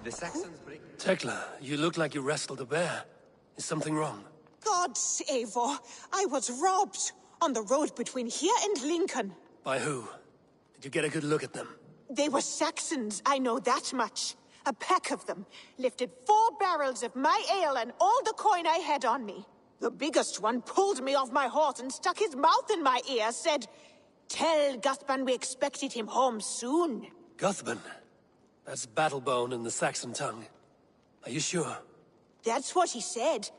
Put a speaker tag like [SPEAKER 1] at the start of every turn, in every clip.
[SPEAKER 1] The Saxons break...
[SPEAKER 2] Tekla, you look like you wrestled a bear. Is something wrong?
[SPEAKER 3] Gods, Eivor, I was robbed on the road between here and Lincoln.
[SPEAKER 2] By who? Did you get a good look at them?
[SPEAKER 3] They were Saxons, I know that much. A pack of them lifted 4 barrels of my ale and all the coin I had on me. The biggest one pulled me off my horse and stuck his mouth in my ear, said, "Tell Guthban we expected him home soon."
[SPEAKER 2] Guthban? That's Battlebone in the Saxon tongue. Are you sure?
[SPEAKER 3] That's what he said.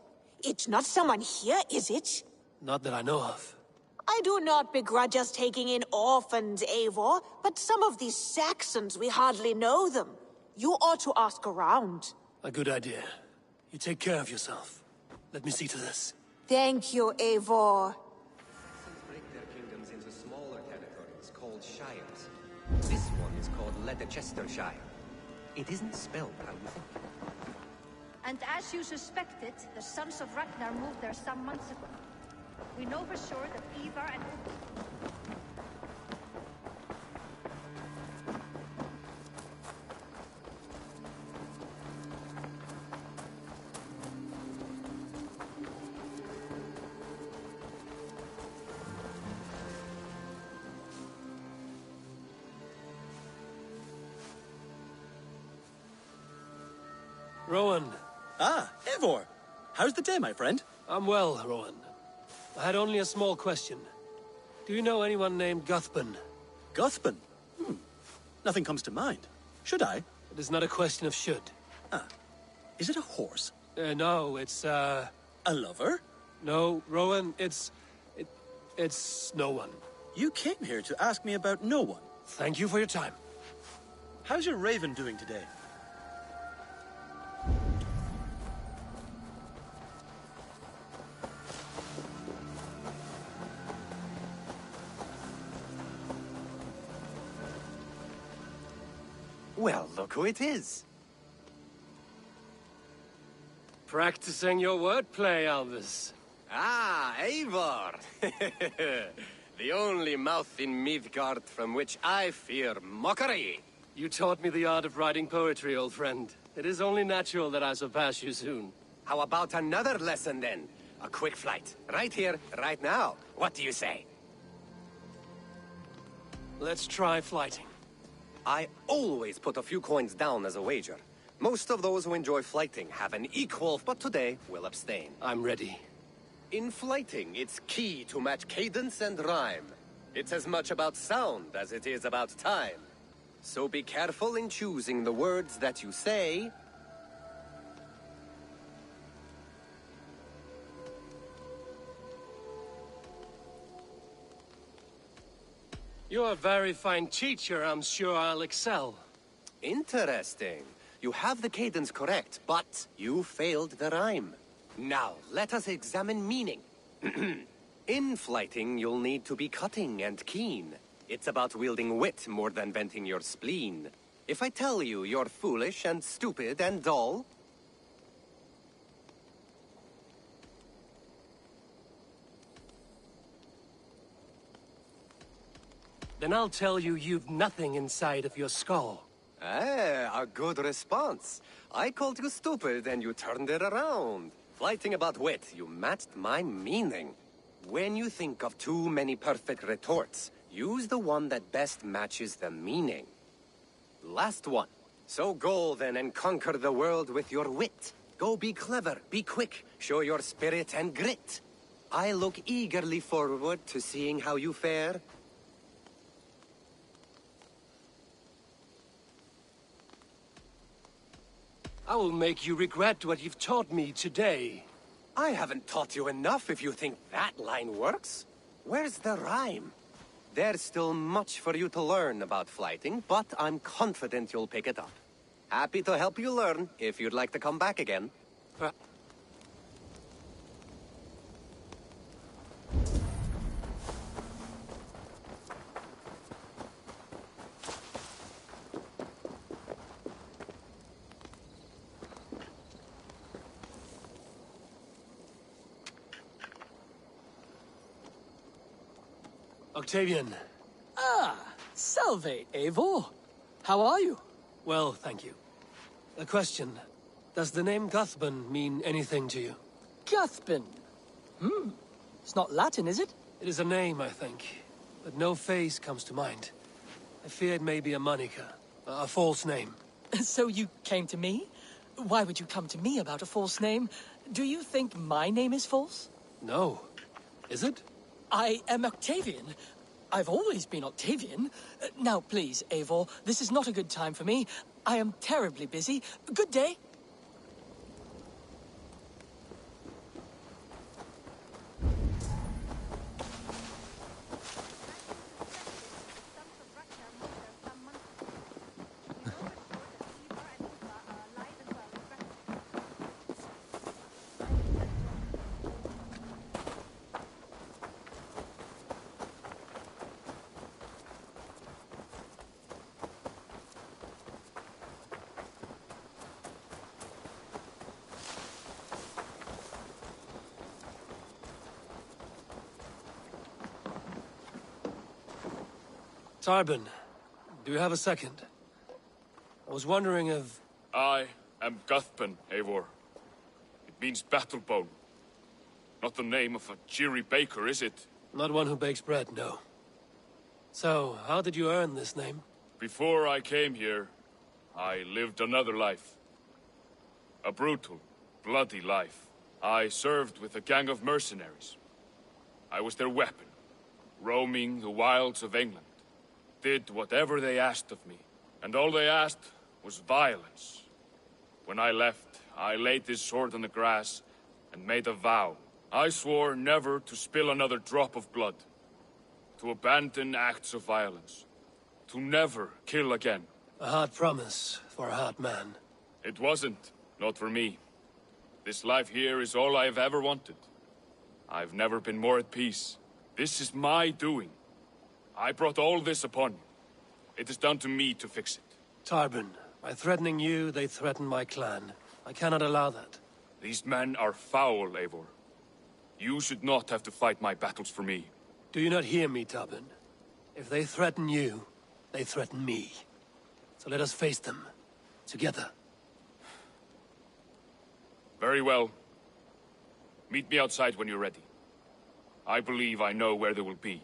[SPEAKER 3] It's not someone here, is it?
[SPEAKER 2] Not that I know of.
[SPEAKER 3] I do not begrudge us taking in orphans, Eivor, but some of these Saxons, we hardly know them. You ought to ask around.
[SPEAKER 2] A good idea. You take care of yourself. Let me see to this.
[SPEAKER 3] Thank you, Eivor.
[SPEAKER 1] Saxons break their kingdoms into smaller territories called shires. This one is called Leicestershire. It isn't spelled how you think.
[SPEAKER 4] And as you suspected, the sons of Ragnar moved there some months ago. We know for sure that Ivar and...
[SPEAKER 2] Rowan.
[SPEAKER 5] Ah, Eivor! How's the day, my friend?
[SPEAKER 2] I'm well, Rowan. I had only a small question. Do you know anyone named Guthban?
[SPEAKER 5] Guthban? Nothing comes to mind. Should I?
[SPEAKER 2] It is not a question of should.
[SPEAKER 5] Ah. Is it a horse?
[SPEAKER 2] No, it's,
[SPEAKER 5] A lover?
[SPEAKER 2] No, Rowan, it's no one.
[SPEAKER 5] You came here to ask me about no one.
[SPEAKER 2] Thank you for your time.
[SPEAKER 5] How's your raven doing today?
[SPEAKER 1] Well, look who it is.
[SPEAKER 2] Practicing your wordplay, Alvis.
[SPEAKER 1] Ah, Eivor! The only mouth in Midgard from which I fear mockery.
[SPEAKER 2] You taught me the art of writing poetry, old friend. It is only natural that I surpass you soon.
[SPEAKER 1] How about another lesson then? A quick flight. Right here, right now. What do you say?
[SPEAKER 2] Let's try flighting.
[SPEAKER 1] I always put a few coins down as a wager. Most of those who enjoy flighting have an equal, but today will abstain.
[SPEAKER 2] I'm ready.
[SPEAKER 1] In flighting, it's key to match cadence and rhyme. It's as much about sound as it is about time. So be careful in choosing the words that you say.
[SPEAKER 2] You're a very fine teacher. I'm sure I'll excel.
[SPEAKER 1] Interesting. You have the cadence correct, but you failed the rhyme. Now, let us examine meaning. In flighting, you'll need to be cutting and keen. It's about wielding wit more than venting your spleen. If I tell you you're foolish and stupid and dull,
[SPEAKER 2] then I'll tell you you've nothing inside of your skull.
[SPEAKER 1] a good response. I called you stupid and you turned it around. Flighting about wit, you matched my meaning. When you think of too many perfect retorts, use the one that best matches the meaning. Last one. So go then and conquer the world with your wit. Go be clever, be quick, show your spirit and grit. I look eagerly forward to seeing how you fare.
[SPEAKER 2] I will make you regret what you've taught me today.
[SPEAKER 1] I haven't taught you enough if you think that line works. Where's the rhyme? There's still much for you to learn about flighting, but I'm confident you'll pick it up. Happy to help you learn if you'd like to come back again.
[SPEAKER 2] Octavian.
[SPEAKER 6] Ah, salve, Eivor. How are you?
[SPEAKER 2] Well, thank you. A question. Does the name Guthban mean anything to you?
[SPEAKER 6] Guthban? It's not Latin, is it?
[SPEAKER 2] It is a name, I think, but no face comes to mind. I fear it may be a moniker, a false name.
[SPEAKER 6] So you came to me? Why would you come to me about a false name? Do you think my name is false?
[SPEAKER 2] No. Is it?
[SPEAKER 6] I am Octavian. I've always been Octavian. Now, please, Eivor, this is not a good time for me. I am terribly busy. Good day.
[SPEAKER 2] Tarbin, do you have a second? I was wondering if...
[SPEAKER 7] I am Guthban, Eivor. It means battlebone. Not the name of a cheery baker, is it?
[SPEAKER 2] Not one who bakes bread, no. So, how did you earn this name?
[SPEAKER 7] Before I came here, I lived another life. A brutal, bloody life. I served with a gang of mercenaries. I was their weapon, roaming the wilds of England. Did whatever they asked of me, and all they asked was violence. When I left, I laid this sword on the grass and made a vow. I swore never to spill another drop of blood, to abandon acts of violence, to never kill again.
[SPEAKER 2] A hard promise for a hard man.
[SPEAKER 7] It wasn't, not for me. This life here is all I've ever wanted. I've never been more at peace. This is my doing. I brought all this upon you. It is down to me to fix it.
[SPEAKER 2] Tarbin, by threatening you, they threaten my clan. I cannot allow that.
[SPEAKER 7] These men are foul, Eivor. You should not have to fight my battles for me.
[SPEAKER 2] Do you not hear me, Tarbin? If they threaten you, they threaten me. So let us face them. Together.
[SPEAKER 7] Very well. Meet me outside when you're ready. I believe I know where they will be.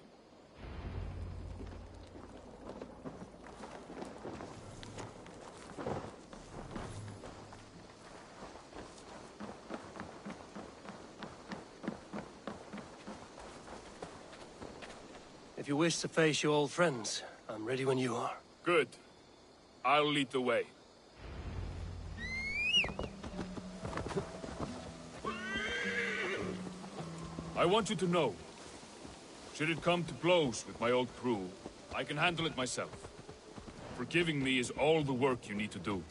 [SPEAKER 2] If you wish to face your old friends, I'm ready when you are.
[SPEAKER 7] Good. I'll lead the way. I want you to know, should it come to blows with my old crew, I can handle it myself. Forgiving me is all the work you need to do.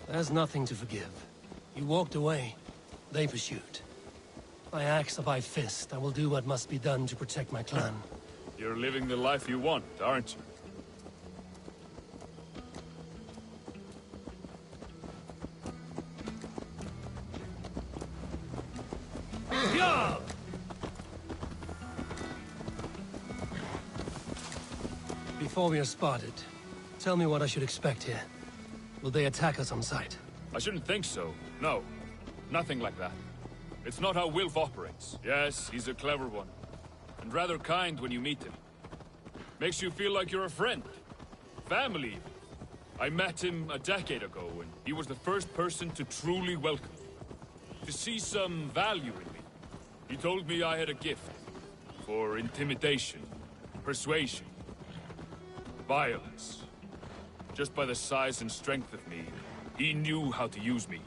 [SPEAKER 2] There's nothing to forgive. You walked away. They pursued. By axe or by fist, I will do what must be done to protect my clan.
[SPEAKER 7] You're living the life you want, aren't you?
[SPEAKER 2] Before we are spotted, tell me what I should expect here. Will they attack us on sight?
[SPEAKER 7] I shouldn't think so. No. Nothing like that. It's not how Wilf operates. Yes, he's a clever one. And rather kind when you meet him. Makes you feel like you're a friend. Family, even. I met him a decade ago, and he was the first person to truly welcome me. To see some value in me. He told me I had a gift. For intimidation, persuasion, violence. Just by the size and strength of me, he knew how to use me.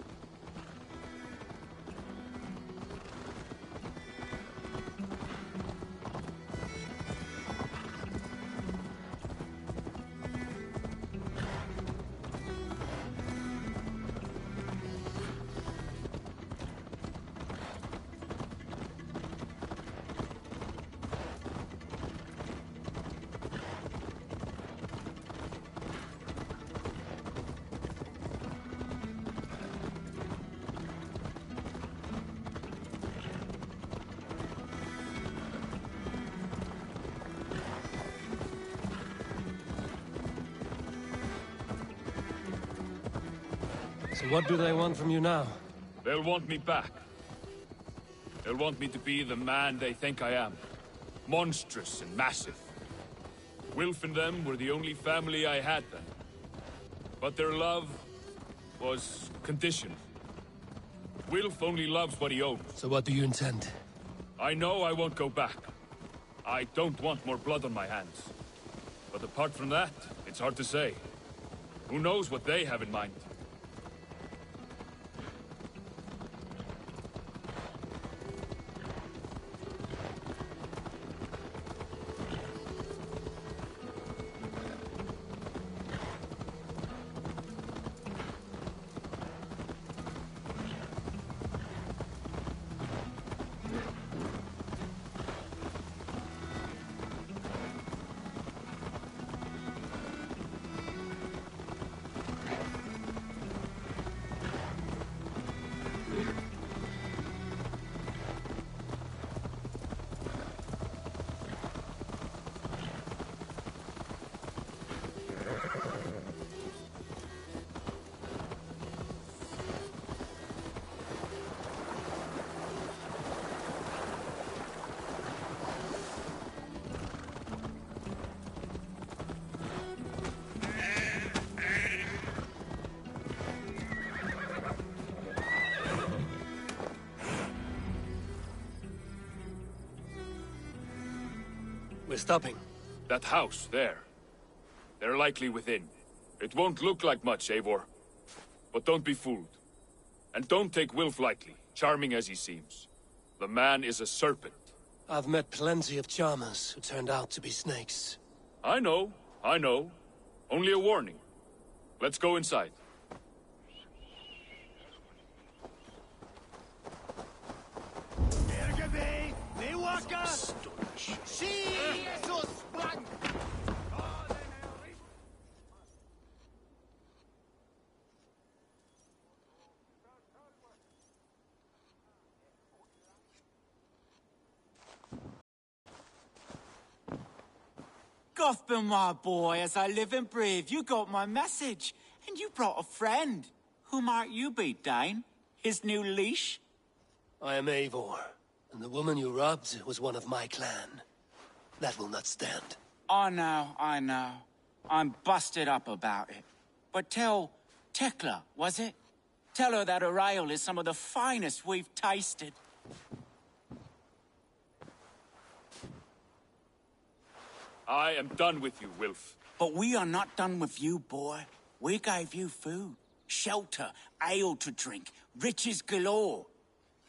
[SPEAKER 2] So what do they want from you now?
[SPEAKER 7] They'll want me back. They'll want me to be the man they think I am. Monstrous and massive. Wilf and them were the only family I had then. But their love was conditional. Wilf only loves what he owns.
[SPEAKER 2] So what do you intend?
[SPEAKER 7] I know I won't go back. I don't want more blood on my hands. But apart from that, it's hard to say. Who knows what they have in mind?
[SPEAKER 2] We're stopping.
[SPEAKER 7] That house, there. They're likely within. It won't look like much, Eivor. But don't be fooled. And don't take Wilf lightly, charming as he seems. The man is a serpent.
[SPEAKER 2] I've met plenty of charmers who turned out to be snakes.
[SPEAKER 7] I know. Only a warning. Let's go inside.
[SPEAKER 8] Gotham, my boy, as I live and breathe, you got my message. And you brought a friend. Who might you be, Dane? His new leash?
[SPEAKER 2] I am Eivor, and the woman you robbed was one of my clan. That will not stand.
[SPEAKER 8] I know. I'm busted up about it. But tell Tekla, was it? Tell her that her ale is some of the finest we've tasted.
[SPEAKER 7] I am done with you, Wilf.
[SPEAKER 8] But we are not done with you, boy. We gave you food, shelter, ale to drink, riches galore.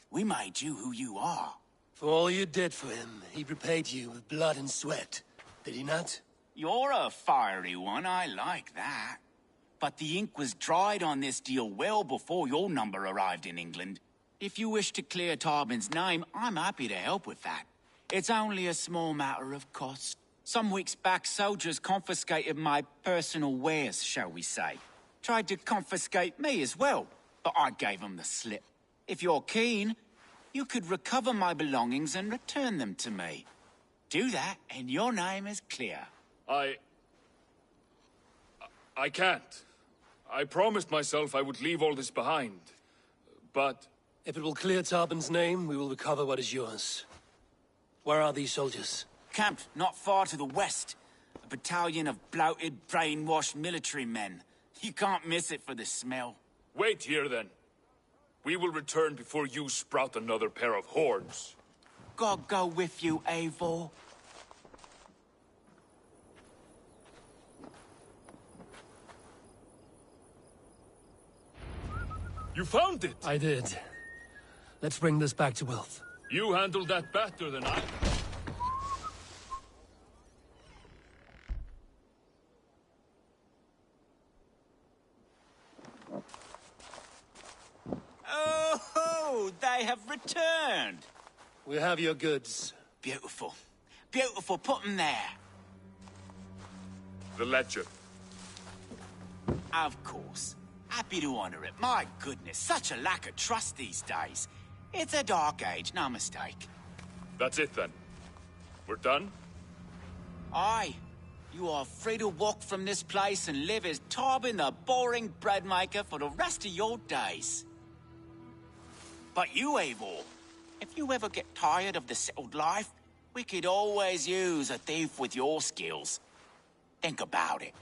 [SPEAKER 8] We made you who you are.
[SPEAKER 2] For all you did for him, he repaid you with blood and sweat. Did he not?
[SPEAKER 8] You're a fiery one, I like that. But the ink was dried on this deal well before your number arrived in England. If you wish to clear Tarbin's name, I'm happy to help with that. It's only a small matter of cost. Some weeks back, soldiers confiscated my personal wares, shall we say. Tried to confiscate me as well, but I gave them the slip. If you're keen, you could recover my belongings and return them to me. Do that, and your name is clear.
[SPEAKER 7] I can't. I promised myself I would leave all this behind. But...
[SPEAKER 2] If it will clear Tarbin's name, we will recover what is yours. Where are these soldiers?
[SPEAKER 8] Camped not far to the west. A battalion of bloated, brainwashed military men. You can't miss it for the smell.
[SPEAKER 7] Wait here, then. We will return before you sprout another pair of horns.
[SPEAKER 8] God go with you, Eivor.
[SPEAKER 7] You found it!
[SPEAKER 2] I did. Let's bring this back to Wilf.
[SPEAKER 7] You handled that better than I.
[SPEAKER 8] Oh, they have returned.
[SPEAKER 2] We have your goods.
[SPEAKER 8] Beautiful. Beautiful, put them there.
[SPEAKER 7] The ledger.
[SPEAKER 8] Of course. Happy to honor it. My goodness, such a lack of trust these days. It's a dark age, no mistake.
[SPEAKER 7] That's it, then. We're done?
[SPEAKER 8] Aye. You are free to walk from this place and live as Tobin the boring bread maker for the rest of your days. But you, Eivor, if you ever get tired of the settled life, we could always use a thief with your skills. Think about it.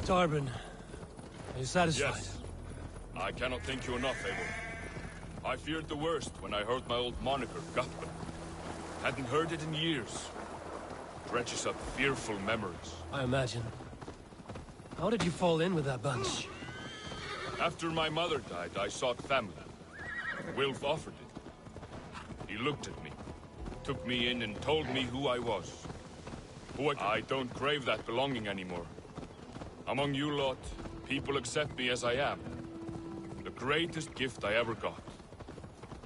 [SPEAKER 2] Tarbin, are you satisfied?
[SPEAKER 7] Yes. I cannot thank you enough, Eivor. I feared the worst when I heard my old moniker, Guthman. Hadn't heard it in years. Dredges up fearful memories.
[SPEAKER 2] I imagine. How did you fall in with that bunch?
[SPEAKER 7] After my mother died, I sought family. Wilf offered it. He looked at me, took me in and told me who I was. I don't crave that belonging anymore. Among you lot, people accept me as I am. The greatest gift I ever got.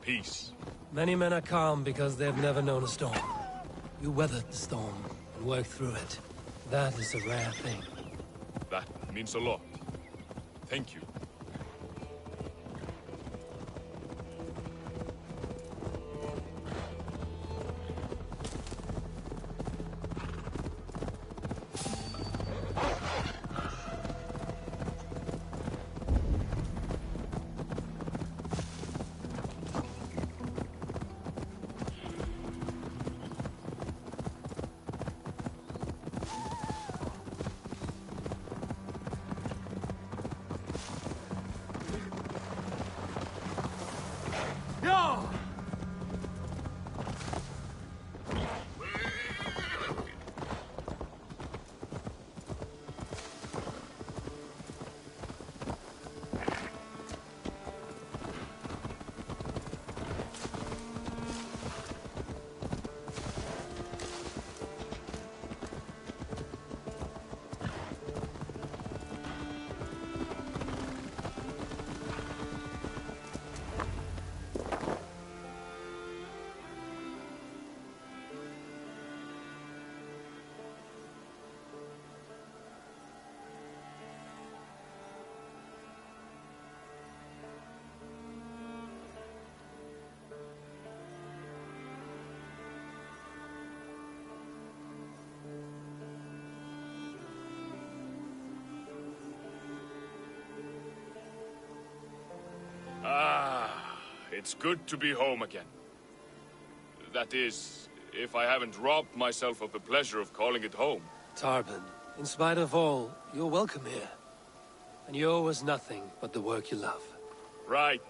[SPEAKER 7] Peace.
[SPEAKER 2] Many men are calm because they've never known a storm. You weathered the storm and worked through it. That is a rare thing.
[SPEAKER 7] That means a lot. Thank you. It's good to be home again. That is, if I haven't robbed myself of the pleasure of calling it home.
[SPEAKER 2] Tarbin, in spite of all, you're welcome here. And you owe us nothing but the work you love.
[SPEAKER 7] Right.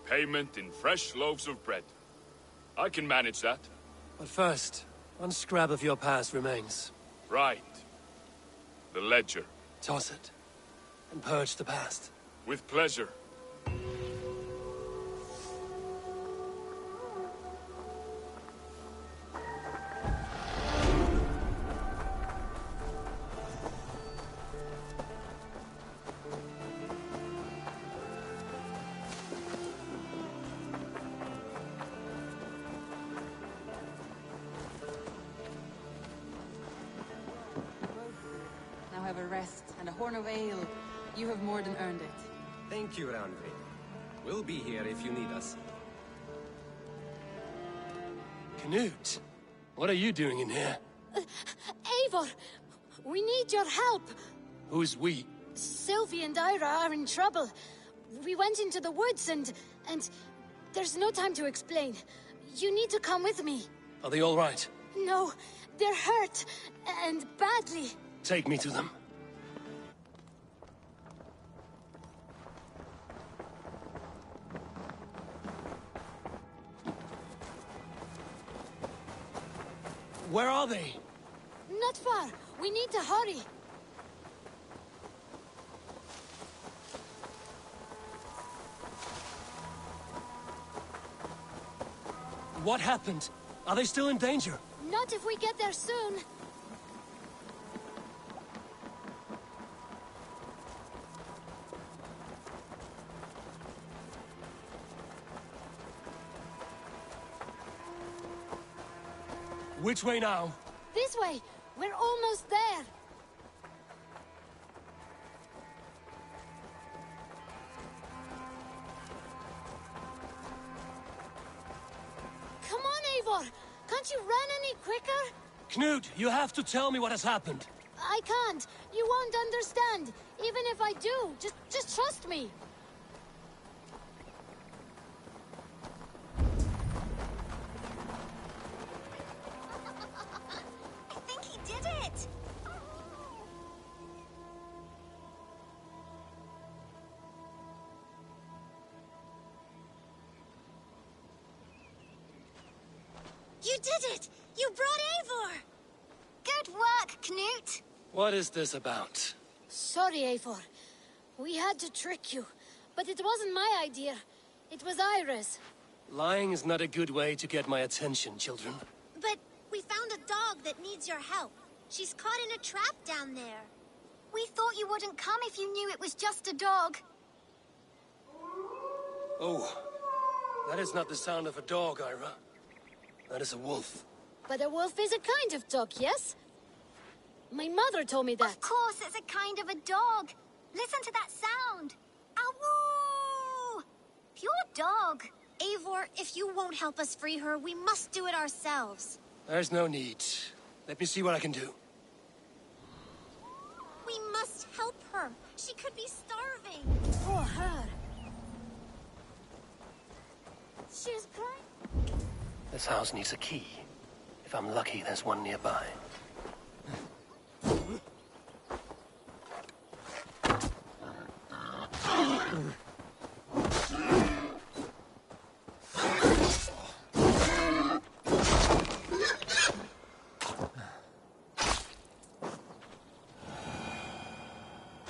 [SPEAKER 7] Payment in fresh loaves of bread. I can manage that.
[SPEAKER 2] But first, one scrap of your past remains.
[SPEAKER 7] Right. The ledger.
[SPEAKER 2] Toss it, and purge the past.
[SPEAKER 7] With pleasure.
[SPEAKER 9] Now have a rest and a horn of ale. You have more than earned it.
[SPEAKER 1] Thank you, Randvi. We'll be here if you need us.
[SPEAKER 2] Knut, what are you doing in here?
[SPEAKER 10] Eivor, we need your help.
[SPEAKER 2] Who's we?
[SPEAKER 10] Sylvie and Ira are in trouble. We went into the woods and there's no time to explain. You need to come with me.
[SPEAKER 2] Are they all right?
[SPEAKER 10] No, they're hurt, and badly.
[SPEAKER 2] Take me to them. Where are they?
[SPEAKER 10] Not far. We need to hurry.
[SPEAKER 2] What happened? Are they still in danger?
[SPEAKER 10] Not if we get there soon.
[SPEAKER 2] Which way now?
[SPEAKER 10] This way! We're almost there! Come on, Eivor! Can't you run any quicker?
[SPEAKER 2] Knut, you have to tell me what has happened.
[SPEAKER 10] I can't. You won't understand. Even if I do, just trust me.
[SPEAKER 11] I think he did it! You did it! You brought Eivor! Good work, Knut!
[SPEAKER 2] What is this about?
[SPEAKER 10] Sorry, Eivor. We had to trick you. But it wasn't my idea. It was Iris.
[SPEAKER 2] Lying is not a good way to get my attention, children.
[SPEAKER 11] But we found a dog that needs your help. She's caught in a trap down there. We thought you wouldn't come if you knew it was just a dog.
[SPEAKER 2] Oh, that is not the sound of a dog, Ira. That is a wolf.
[SPEAKER 10] But a wolf is a kind of dog, yes? My mother told me that.
[SPEAKER 11] Of course, it's a kind of a dog. Listen to that sound. Ow! Pure dog. Eivor, if you won't help us free her, we must do it ourselves.
[SPEAKER 2] There's no need. Let me see what I can do.
[SPEAKER 11] We must help her. She could be starving.
[SPEAKER 10] Poor her. She's crying.
[SPEAKER 2] This house needs a key. If I'm lucky, there's one nearby.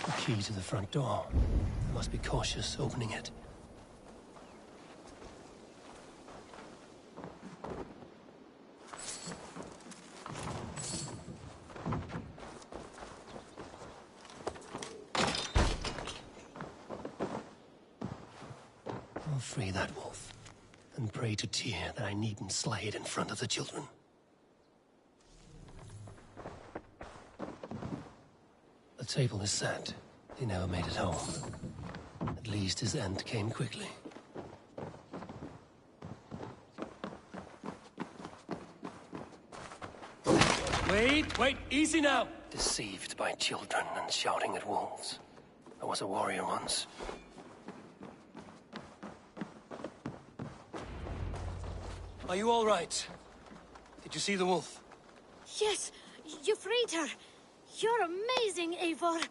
[SPEAKER 2] The key to the front door. I must be cautious opening it. I'll free that wolf, and pray to Tyr that I needn't slay it in front of the children. The table is set. He never made it home. At least his end came quickly. Wait, easy now! Deceived by children and shouting at wolves. I was a warrior once. Are you all right? Did you see the wolf?
[SPEAKER 10] Yes, you freed her. You're amazing, Eivor.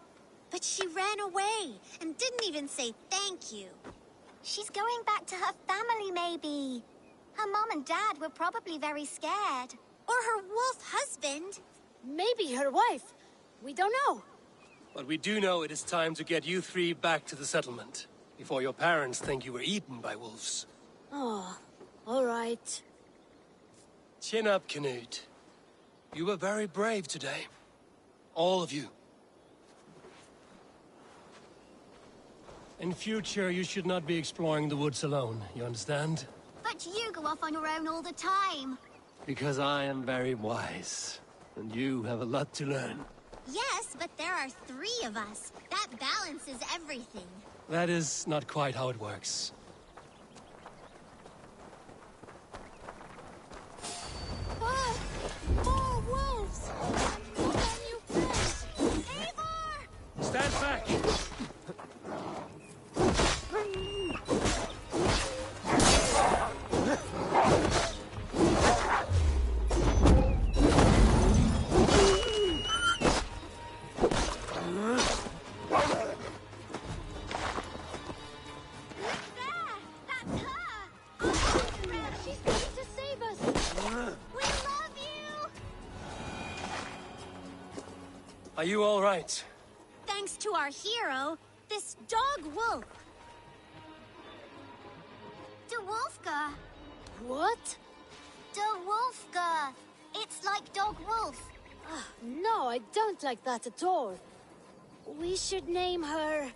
[SPEAKER 11] But she ran away and didn't even say thank you. She's going back to her family, maybe. Her mom and dad were probably very scared. Or her wolf husband.
[SPEAKER 10] Maybe her wife. We don't know.
[SPEAKER 2] But we do know it is time to get you three back to the settlement, before your parents think you were eaten by wolves.
[SPEAKER 10] Oh, all right.
[SPEAKER 2] Chin up, Knut. You were very brave today. All of you. In future, you should not be exploring the woods alone, you understand?
[SPEAKER 11] But you go off on your own all the time.
[SPEAKER 2] Because I am very wise, and you have a lot to learn.
[SPEAKER 11] Yes, but there are 3 of us. That balances everything.
[SPEAKER 2] That is not quite how it works.
[SPEAKER 10] Ah! More wolves! Look on you first!
[SPEAKER 11] Eivor!
[SPEAKER 2] Stand back! Are you all right?
[SPEAKER 11] Thanks to our hero, this dog wolf. De Wolfka.
[SPEAKER 10] What?
[SPEAKER 11] De Wolfka. It's like dog wolf.
[SPEAKER 10] No, I don't like that at all. We should name her...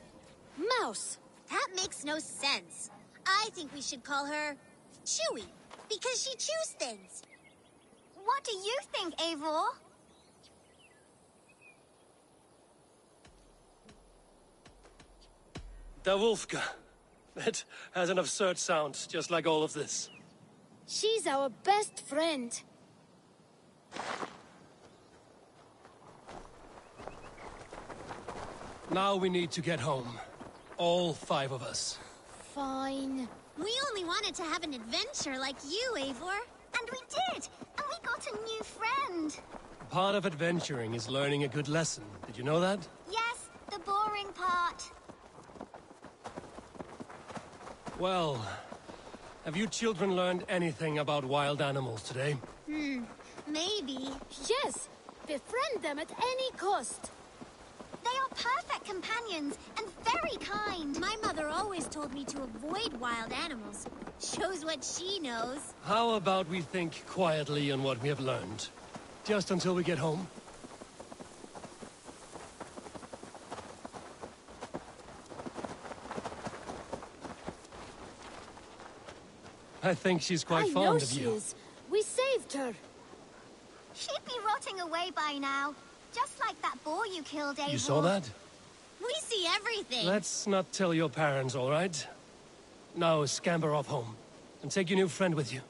[SPEAKER 10] Mouse.
[SPEAKER 11] That makes no sense. I think we should call her Chewy, because she chews things. What do you think, Eivor?
[SPEAKER 2] Davulfka. That has an absurd sound, just like all of this.
[SPEAKER 10] She's our best friend.
[SPEAKER 2] Now we need to get home. All 5 of us.
[SPEAKER 10] Fine.
[SPEAKER 11] We only wanted to have an adventure like you, Eivor. And we did! And we got a new friend!
[SPEAKER 2] Part of adventuring is learning a good lesson. Did you know that?
[SPEAKER 11] Yes, the boring part.
[SPEAKER 2] Well, have you children learned anything about wild animals today?
[SPEAKER 11] Maybe.
[SPEAKER 10] Yes! Befriend them at any cost.
[SPEAKER 11] They are perfect companions and very kind. My mother always told me to avoid wild animals. Shows what she knows.
[SPEAKER 2] How about we think quietly on what we have learned? Just until we get home? I think she's quite fond of you.
[SPEAKER 10] I know she is. We saved her.
[SPEAKER 11] She'd be rotting away by now. Just like that boar you killed, Eivor.
[SPEAKER 2] You saw that?
[SPEAKER 11] We see everything.
[SPEAKER 2] Let's not tell your parents, all right? Now scamper off home. And take your new friend with you.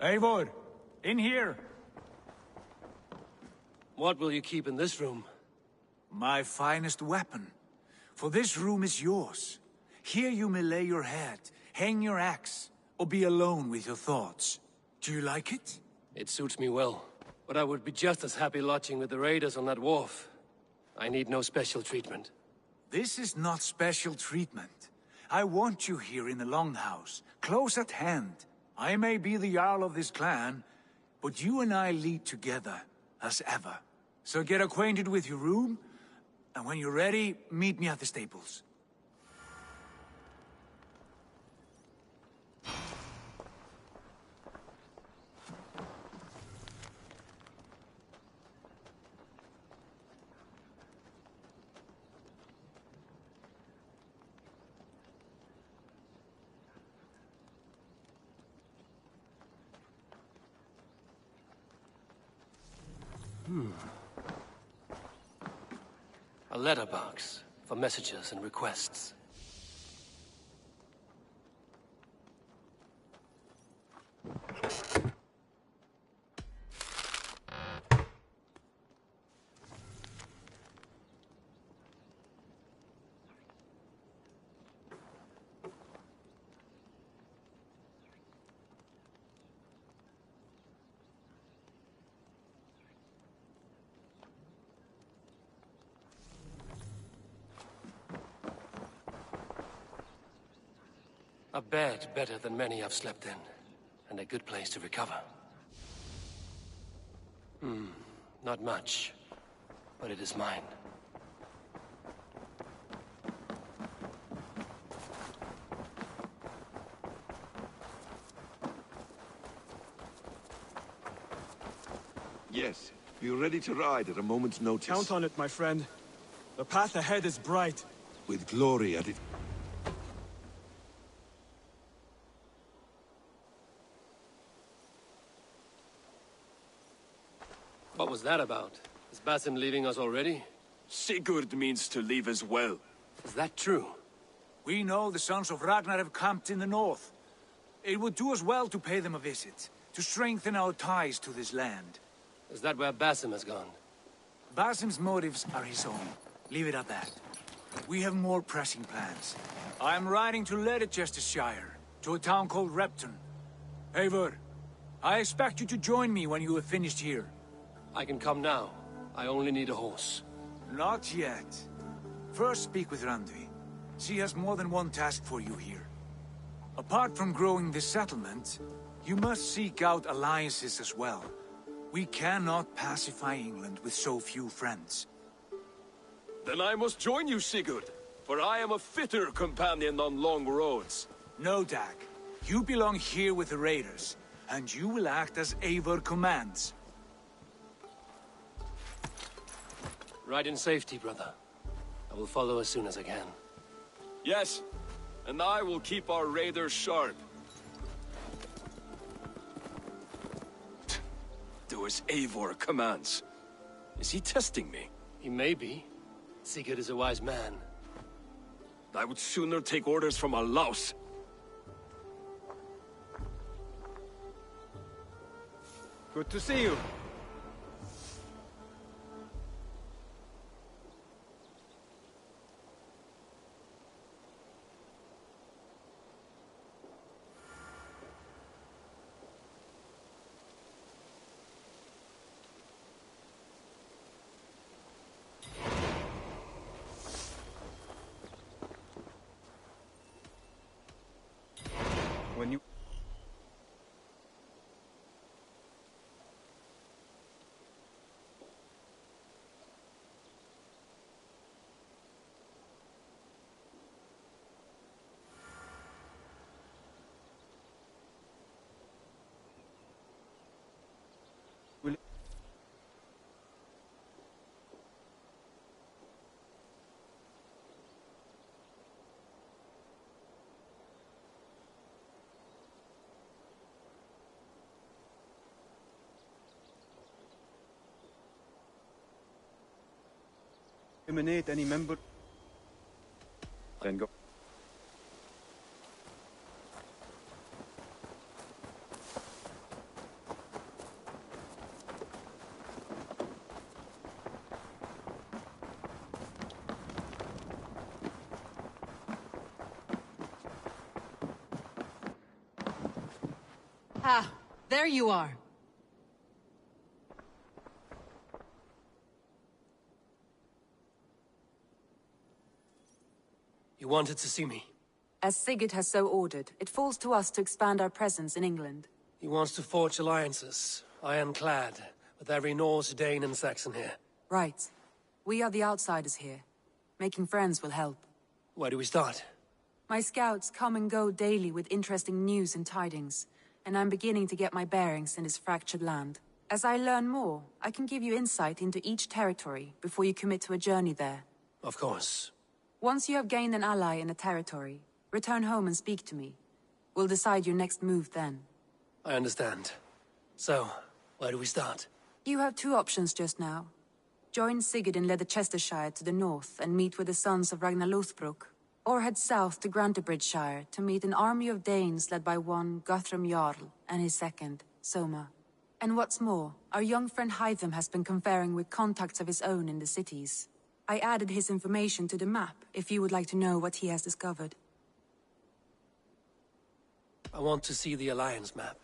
[SPEAKER 12] Eivor, in here.
[SPEAKER 2] What will you keep in this room?
[SPEAKER 12] My finest weapon. For this room is yours. Here you may lay your head, hang your axe, or be alone with your thoughts. Do you like it?
[SPEAKER 2] It suits me well. But I would be just as happy lodging with the raiders on that wharf. I need no special treatment.
[SPEAKER 12] This is not special treatment. I want you here in the Longhouse, close at hand. I may be the Jarl of this clan, but you and I lead together, as ever. So get acquainted with your room, and when you're ready, meet me at the stables.
[SPEAKER 2] A letterbox for messages and requests. A bed better than many I've slept in, and a good place to recover. Not much, but it is mine.
[SPEAKER 13] Yes, be ready to ride at a moment's notice.
[SPEAKER 14] Count on it, my friend. The path ahead is bright.
[SPEAKER 13] With glory at it.
[SPEAKER 2] What was that about? Is Basim leaving us already?
[SPEAKER 15] Sigurd means to leave as well.
[SPEAKER 2] Is that true?
[SPEAKER 12] We know the sons of Ragnar have camped in the north. It would do us well to pay them a visit, to strengthen our ties to this land.
[SPEAKER 2] Is that where Basim has gone?
[SPEAKER 12] Basim's motives are his own. Leave it at that. We have more pressing plans. I am riding to Leicestershire, to a town called Repton. Eivor, I expect you to join me when you have finished here.
[SPEAKER 2] I can come now. I only need a horse.
[SPEAKER 12] Not yet. First speak with Randvi. She has more than one task for you here. Apart from growing this settlement, you must seek out alliances as well. We cannot pacify England with so few friends.
[SPEAKER 15] Then I must join you, Sigurd, for I am a fitter companion on long roads.
[SPEAKER 12] No, Dag. You belong here with the raiders, and you will act as Eivor commands.
[SPEAKER 2] Ride in safety, brother. I will follow as soon as I can.
[SPEAKER 15] Yes, and I will keep our raiders sharp. Do as Eivor commands. Is he testing me?
[SPEAKER 2] He may be. Sigurd is a wise man.
[SPEAKER 15] I would sooner take orders from a louse.
[SPEAKER 14] Good to see you. When you... eliminate any member. Then go.
[SPEAKER 9] Ah, there you are.
[SPEAKER 2] You wanted to see me?
[SPEAKER 9] As Sigurd has so ordered, it falls to us to expand our presence in England.
[SPEAKER 2] He wants to forge alliances, ironclad, with every Norse, Dane and Saxon here.
[SPEAKER 9] Right. We are the outsiders here. Making friends will help.
[SPEAKER 2] Where do we start?
[SPEAKER 9] My scouts come and go daily with interesting news and tidings, and I'm beginning to get my bearings in this fractured land. As I learn more, I can give you insight into each territory before you commit to a journey there.
[SPEAKER 2] Of course.
[SPEAKER 9] Once you have gained an ally in a territory, return home and speak to me. We'll decide your next move then.
[SPEAKER 2] I understand. So, where do we start?
[SPEAKER 9] You have two options just now. Join Sigurd in Leicestershire to the north and meet with the sons of Ragnar Lothbrok, or head south to Grantebridgeshire to meet an army of Danes led by one Guthrum Jarl and his second, Soma. And what's more, our young friend Hytham has been conferring with contacts of his own in the cities. I added his information to the map, if you would like to know what he has discovered.
[SPEAKER 2] I want to see the Alliance map.